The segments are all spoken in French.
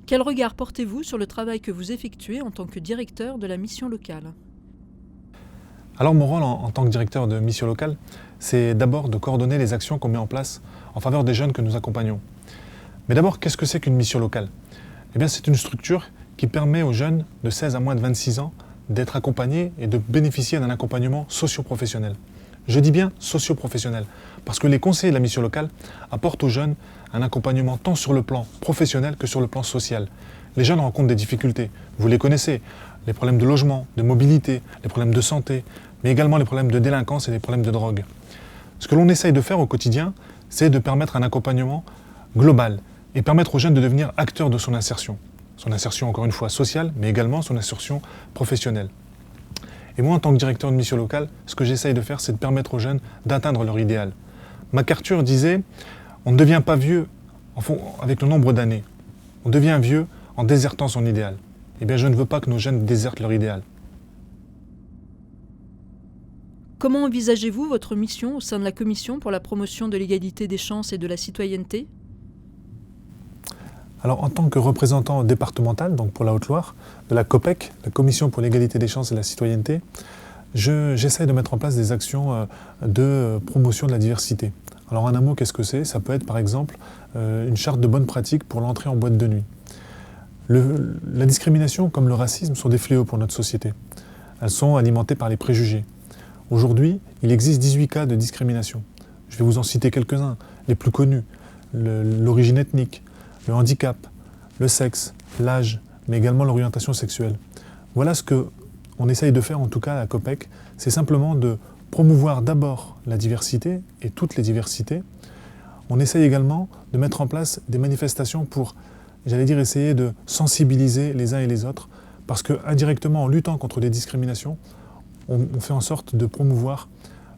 Quel regard portez-vous sur le travail que vous effectuez en tant que directeur de la mission locale ? Alors mon rôle en tant que directeur de mission locale, c'est d'abord de coordonner les actions qu'on met en place en faveur des jeunes que nous accompagnons. Mais d'abord, qu'est-ce que c'est qu'une mission locale ? Eh bien, c'est une structure qui permet aux jeunes de 16 à moins de 26 ans d'être accompagnés et de bénéficier d'un accompagnement socio-professionnel. Je dis bien socio-professionnel, parce que les conseillers de la mission locale apportent aux jeunes un accompagnement tant sur le plan professionnel que sur le plan social. Les jeunes rencontrent des difficultés, vous les connaissez, les problèmes de logement, de mobilité, les problèmes de santé, mais également les problèmes de délinquance et les problèmes de drogue. Ce que l'on essaye de faire au quotidien, c'est de permettre un accompagnement global et permettre aux jeunes de devenir acteurs de son insertion. Son insertion, encore une fois, sociale, mais également son insertion professionnelle. Et moi, en tant que directeur de mission locale, ce que j'essaye de faire, c'est de permettre aux jeunes d'atteindre leur idéal. MacArthur disait, on ne devient pas vieux avec le nombre d'années. On devient vieux en désertant son idéal. Eh bien, je ne veux pas que nos jeunes désertent leur idéal. Comment envisagez-vous votre mission au sein de la Commission pour la promotion de l'égalité des chances et de la citoyenneté ? Alors, en tant que représentant départemental, donc pour la Haute-Loire, de la COPEC, la Commission pour l'égalité des chances et la citoyenneté, j'essaie de mettre en place des actions de promotion de la diversité. Alors, en un mot, qu'est-ce que c'est ? Ça peut être, par exemple, une charte de bonne pratique pour l'entrée en boîte de nuit. La discrimination, comme le racisme, sont des fléaux pour notre société. Elles sont alimentées par les préjugés. Aujourd'hui, il existe 18 cas de discrimination. Je vais vous en citer quelques-uns, les plus connus. L'origine ethnique, le handicap, le sexe, l'âge, mais également l'orientation sexuelle. Voilà ce qu'on essaye de faire, en tout cas à la COPEC, c'est simplement de promouvoir d'abord la diversité et toutes les diversités. On essaye également de mettre en place des manifestations pour, essayer de sensibiliser les uns et les autres, parce que indirectement, en luttant contre les discriminations, on fait en sorte de promouvoir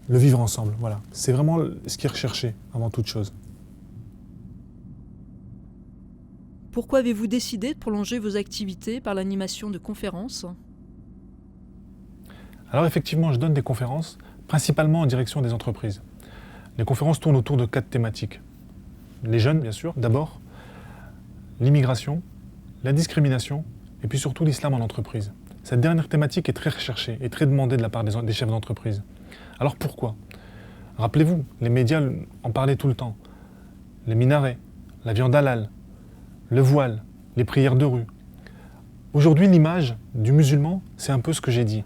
le vivre ensemble. Voilà. C'est vraiment ce qui est recherché avant toute chose. Pourquoi avez-vous décidé de prolonger vos activités par l'animation de conférences ? Alors effectivement, je donne des conférences, principalement en direction des entreprises. Les conférences tournent autour de 4 thématiques. Les jeunes, bien sûr, d'abord, l'immigration, la discrimination, et puis surtout l'islam en entreprise. Cette dernière thématique est très recherchée et très demandée de la part des chefs d'entreprise. Alors pourquoi ? Rappelez-vous, les médias en parlaient tout le temps. Les minarets, la viande halal, le voile, les prières de rue. Aujourd'hui, l'image du musulman, c'est un peu ce que j'ai dit.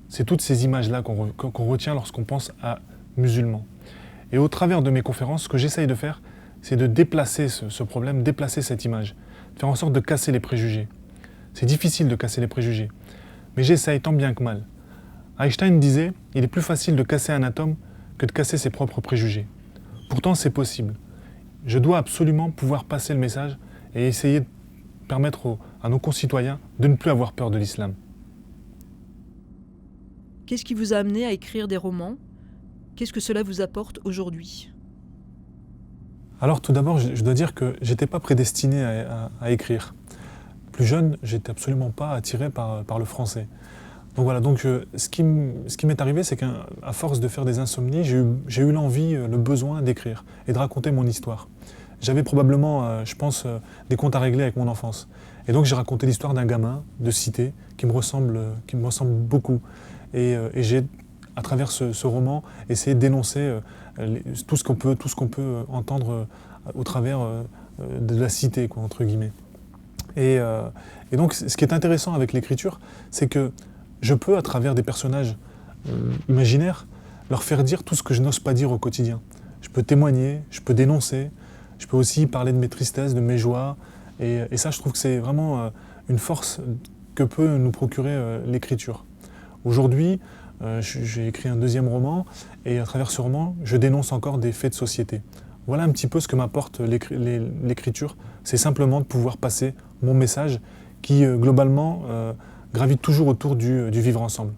C'est toutes ces images-là qu'on retient lorsqu'on pense à musulman. Et au travers de mes conférences, ce que j'essaye de faire, c'est de déplacer ce problème, déplacer cette image, faire en sorte de casser les préjugés. C'est difficile de casser les préjugés, mais j'essaye tant bien que mal. Einstein disait, il est plus facile de casser un atome que de casser ses propres préjugés. Pourtant, c'est possible. Je dois absolument pouvoir passer le message et essayer de permettre à nos concitoyens de ne plus avoir peur de l'islam. Qu'est-ce qui vous a amené à écrire des romans ? Qu'est-ce que cela vous apporte aujourd'hui ? Alors tout d'abord, je dois dire que je n'étais pas prédestiné à écrire. Plus jeune, j'étais absolument pas attiré par le français. Donc voilà, ce qui m'est arrivé, c'est qu'à force de faire des insomnies, j'ai eu l'envie, le besoin d'écrire et de raconter mon histoire. J'avais probablement, des comptes à régler avec mon enfance. Et donc j'ai raconté l'histoire d'un gamin de cité qui me ressemble beaucoup. Et j'ai, à travers ce roman, essayé de dénoncer tout ce qu'on peut entendre au travers de la cité, quoi, entre guillemets. Et donc ce qui est intéressant avec l'écriture, c'est que je peux, à travers des personnages imaginaires, leur faire dire tout ce que je n'ose pas dire au quotidien. Je peux témoigner, je peux dénoncer, je peux aussi parler de mes tristesses, de mes joies. Et ça, je trouve que c'est vraiment une force que peut nous procurer l'écriture. Aujourd'hui, j'ai écrit un deuxième roman, et à travers ce roman, je dénonce encore des faits de société. Voilà un petit peu ce que m'apporte l'écriture. C'est simplement de pouvoir passer mon message qui, globalement, gravite toujours autour du vivre ensemble.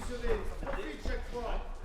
profite chaque fois.